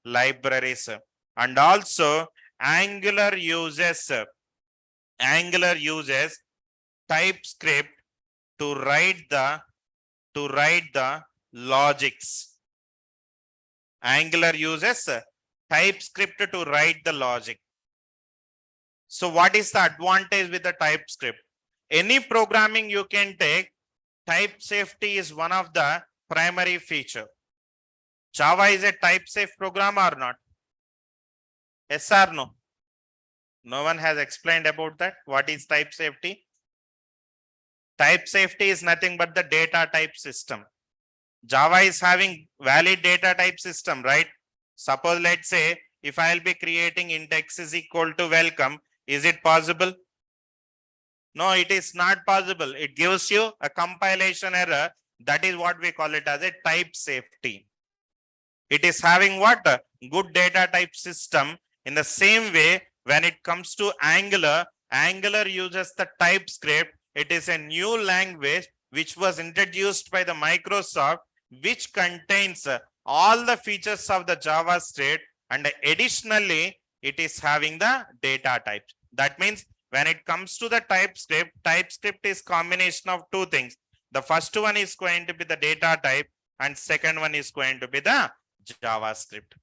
libraries. And also Angular uses TypeScript to write the logics. Angular uses TypeScript to write the logic. So what is the advantage with the TypeScript? Any programming you can take, type safety is one of the primary feature. Java is a type safe program or not? Yes or no? No one has explained about that. What is type safety? Type safety is nothing but the data type system. Java is having valid data type system, right? Suppose let's say if I'll be creating index is equal to welcome, is it possible? No, it is not possible. It gives you a compilation error. That is what we call it as a type safety. It is having what? Good data type system. In the same way, when it comes to Angular, Angular uses the TypeScript. It is a new language which was introduced by the Microsoft, which contains all the features of the JavaScript, and additionally, it is having the data types. That means when it comes to the TypeScript is combination of two things. The first one is going to be the data type, and second one is going to be the JavaScript.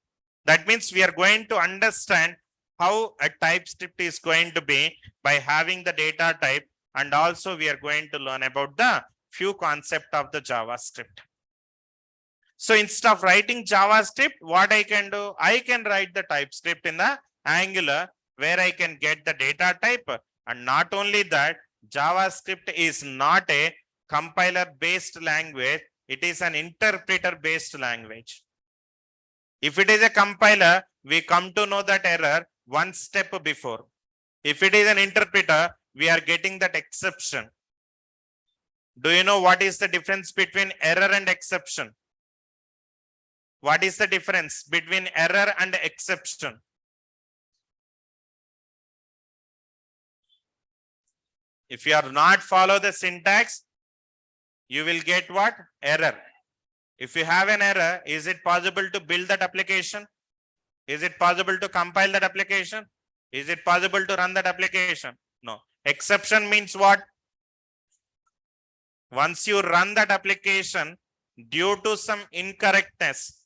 That means we are going to understand how a TypeScript is going to be by having the data type, and also we are going to learn about the few concepts of the JavaScript. So instead of writing JavaScript, what I can do? I can write the TypeScript in the Angular, where I can get the data type. And not only that, JavaScript is not a compiler based language. It is an interpreter based language. If it is a compiler, we come to know that error one step before. If it is an interpreter, we are getting that exception. Do you know what is the difference between error and exception? What is the difference between error and exception? If you are not follow the syntax, you will get what? Error. If you have an error, is it possible to build that application? Is it possible to compile that application? Is it possible to run that application? No. Exception means what? Once you run that application, due to some incorrectness,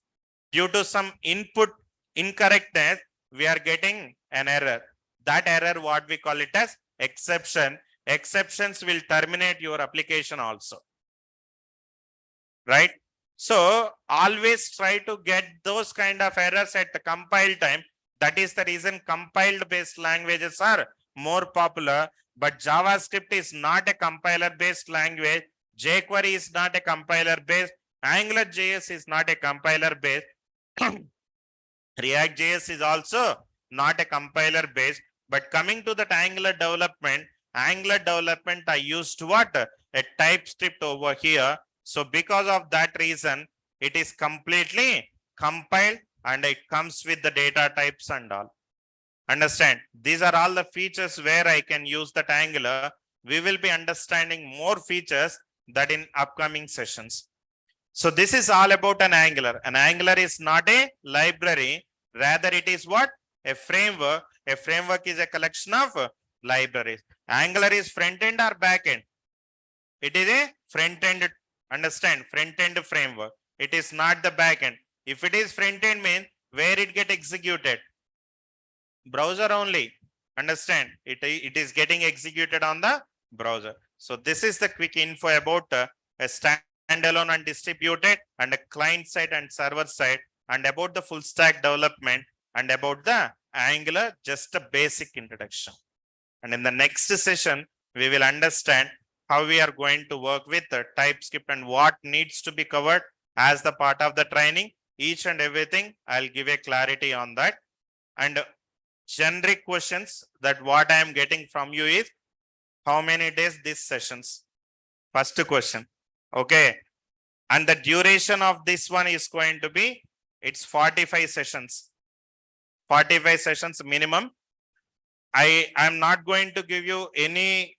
due to some input incorrectness, we are getting an error. That error, what we call it as exception. Exceptions will terminate your application also. Right? So always try to get those kind of errors at the compile time. That is the reason compiled based languages are more popular, but JavaScript is not a compiler based language. jQuery is not a compiler based. AngularJS is not a compiler based. React.js is also not a compiler based. But coming to that Angular development, I used what? A TypeScript over here. So because of that reason, it is completely compiled and it comes with the data types and all. Understand? These are all the features where I can use that Angular. We will be understanding more features that in upcoming sessions. So this is all about an Angular. An Angular is not a library. Rather, it is what? A framework. A framework is a collection of libraries. Angular is front end or back end? It is a front end. Understand? Front end framework. It is not the back end. If it is front end, means where it get executed? Browser only. Understand? It is getting executed on the browser. So this is the quick info about a standalone and distributed, and a client side and server side, and about the full stack development, and about the Angular, just a basic introduction. And in the next session, we will understand how we are going to work with the TypeScript and what needs to be covered as the part of the training. Each and everything, I'll give a clarity on that. And generic questions that what I am getting from you is, how many days these sessions? First question. Okay. And the duration of this one is going to be, it's 45 sessions. 45 sessions minimum. I am not going to give you any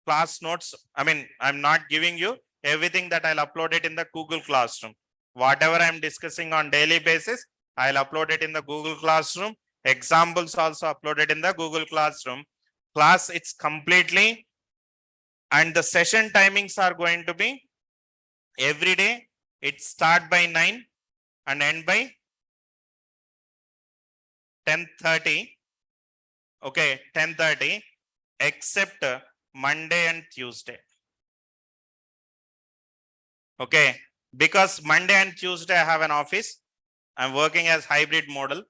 class notes. I mean, I'm not giving you everything that I'll upload it in the Google Classroom. Whatever I'm discussing on daily basis, I'll upload it in the Google Classroom. Examples also uploaded in the Google Classroom. Class, it's completely, and the session timings are going to be every day. It start by 9 and end by 10:30. Okay, 10:30, except Monday and Tuesday. Okay, because Monday and Tuesday I have an office. I'm working as hybrid model.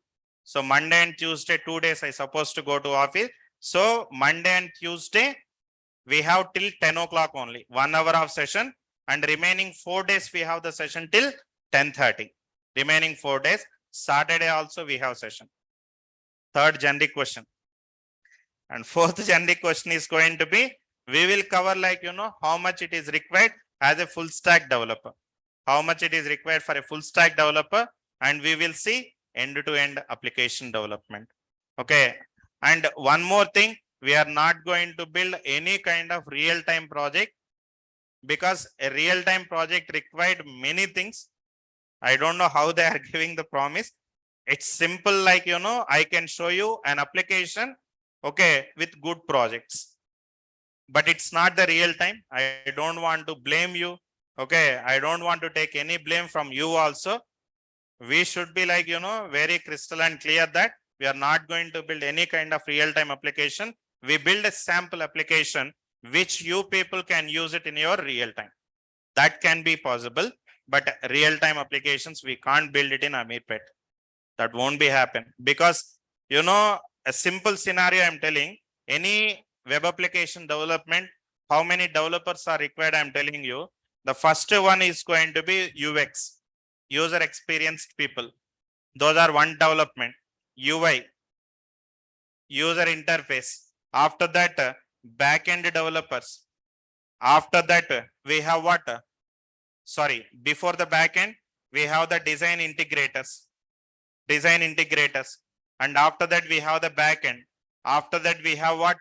So Monday and Tuesday, 2 days I supposed to go to office. So Monday and Tuesday, we have till 10 o'clock only, 1 hour of session, and remaining 4 days we have the session till 10:30. Remaining 4 days, Saturday also we have session. Third generic question. And fourth generic question is going to be, we will cover like, how much it is required as a full stack developer. How much it is required for a full stack developer, and we will see end-to-end application development. Okay. And one more thing, we are not going to build any kind of real-time project, because a real-time project required many things. I don't know how they are giving the promise. It's simple, like, I can show you an application, okay, with good projects, but it's not the real time. I don't want to blame you. Okay. I don't want to take any blame from you also. We should be like, very crystal and clear that we are not going to build any kind of real-time application. We build a sample application which you people can use it in your real time. That can be possible, but real-time applications, we can't build it in Ameerpet. That won't be happen, because, a simple scenario I'm telling, any web application development, how many developers are required? I'm telling you, the first one is going to be UX, user experienced people. Those are one development. UI, user interface, After that, back-end developers. After that, we have what? Sorry, before the back-end, we have the design integrators. And after that, we have the back-end. After that, we have what?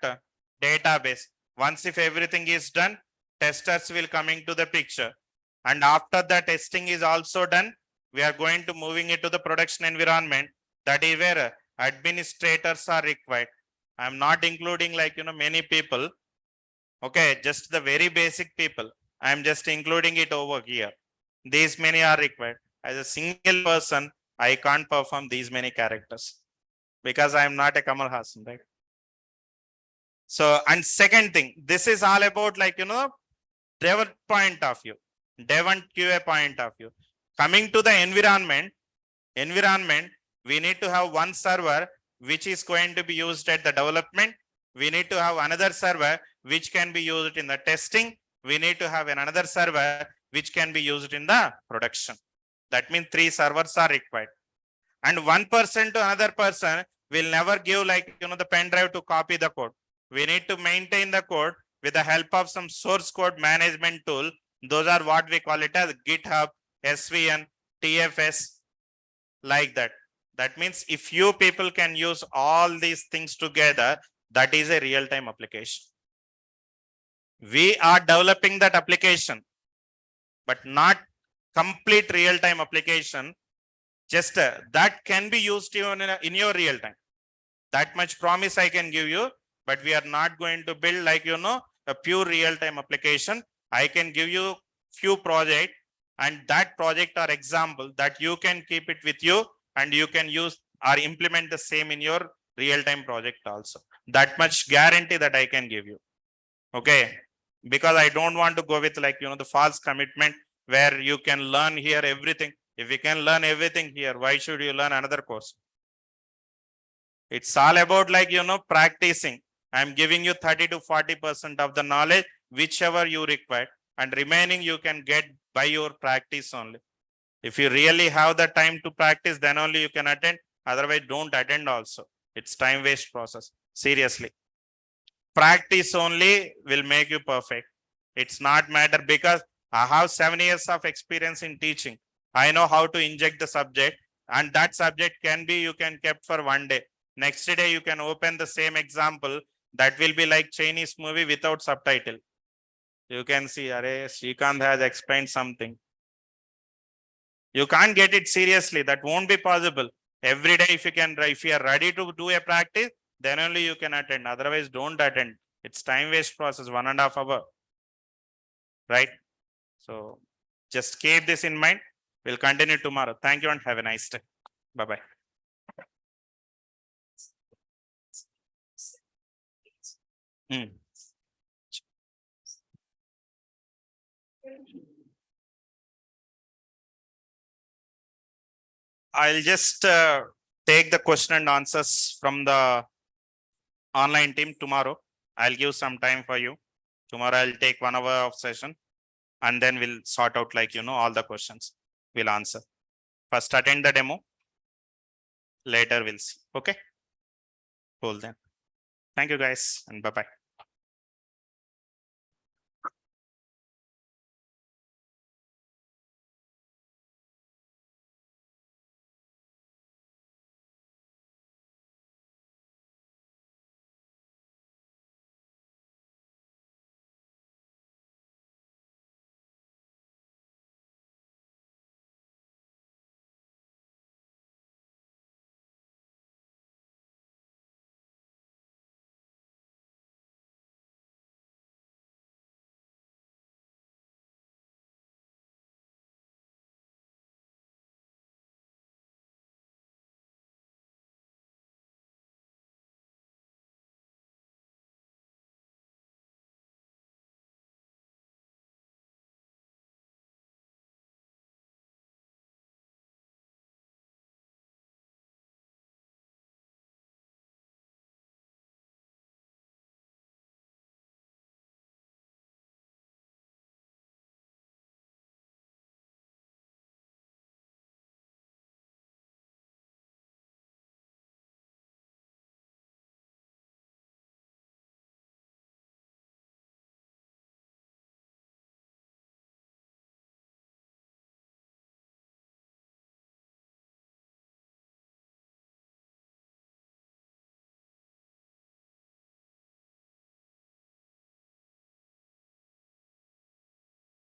Database. Once if everything is done, testers will come into the picture. And after the testing is also done, we are going to moving it to the production environment. That is where administrators are required. I'm not including like, many people. Okay, just the very basic people. I'm just including it over here. These many are required. As a single person, I can't perform these many characters because I'm not a Kamal Hassan, right? So, and second thing, this is all about like, dev point of view, dev and QA point of view. Coming to the environment, we need to have one server which is going to be used at the development. We need to have another server which can be used in the testing. We need to have another server which can be used in the production. That means 3 servers are required. And one person to another person will never give like, the pen drive to copy the code. We need to maintain the code with the help of some source code management tool. Those are what we call it as GitHub, SVN, TFS, like that. That means if you people can use all these things together, that is a real-time application. We are developing that application, but not complete real-time application. Just that can be used in your real time. That much promise I can give you, but we are not going to build like, a pure real-time application. I can give you few projects, and that project or example that you can keep it with you and you can use or implement the same in your real-time project also. That much guarantee that I can give you. Okay. Because I don't want to go with like, the false commitment where you can learn here everything. If you can learn everything here, why should you learn another course? It's all about like, practicing. I'm giving you 30 to 40% of the knowledge, whichever you require, and remaining you can get by your practice only. If you really have the time to practice, then only you can attend. Otherwise, don't attend also. It's time waste process. Seriously. Practice only will make you perfect. It's not matter because I have 7 years of experience in teaching. I know how to inject the subject, and that subject can be you can kept for one day. Next day you can open the same example. That will be like Chinese movie without subtitle. You can see, Srikanth has explained something. You can't get it seriously. That won't be possible. Every day if you are ready to do a practice, then only you can attend. Otherwise, don't attend. It's time waste process, 1.5 hours. Right? So just keep this in mind. We'll continue tomorrow. Thank you and have a nice day. Bye-bye. I'll just take the question and answers from the online team tomorrow. I'll give some time for you. Tomorrow I'll take 1 hour of session and then we'll sort out like, all the questions we'll answer. First attend the demo. Later we'll see. Okay. Cool then. Thank you guys and bye-bye.